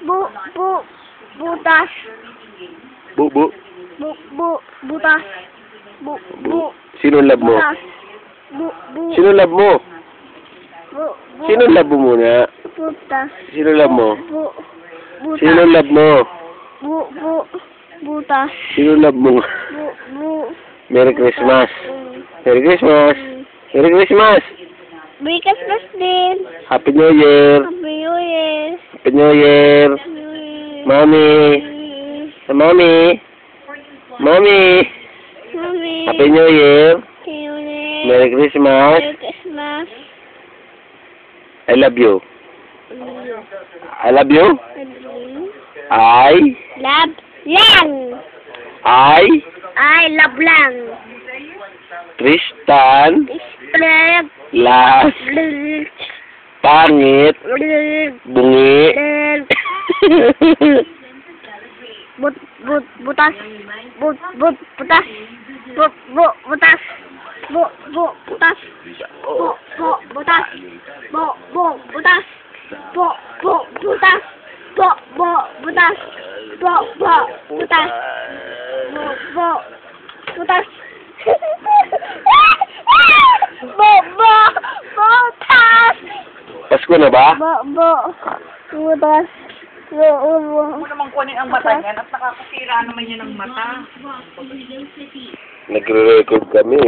Butas. Butas. Sino love mo? Butas. Sino love mo? Sino love mo muna? Butas. Sino love mo? Butas. Sino love mo? Butas. Sino love mo? Merry Christmas. Merry Christmas. Merry Christmas. Merry Christmas din. Happy New Year. Happy New Year. Happy New Year. Mommy. Mommy. Mommy. Mommy. Happy New Year. Happy New Year. Merry Christmas. Merry Christmas. I love you. I love you. I. Love lang. I Love lang. Tristan. Spread. Las. Pangit. Bungi. Butas. Butas. Butas. Butas. Butas. Butas. Butas. Butas. Butas. Butas. Pasko na ba? Butas. Mo naman kunin ang mata niyan at nakakasira naman yan ng mata. Nagre-record kami.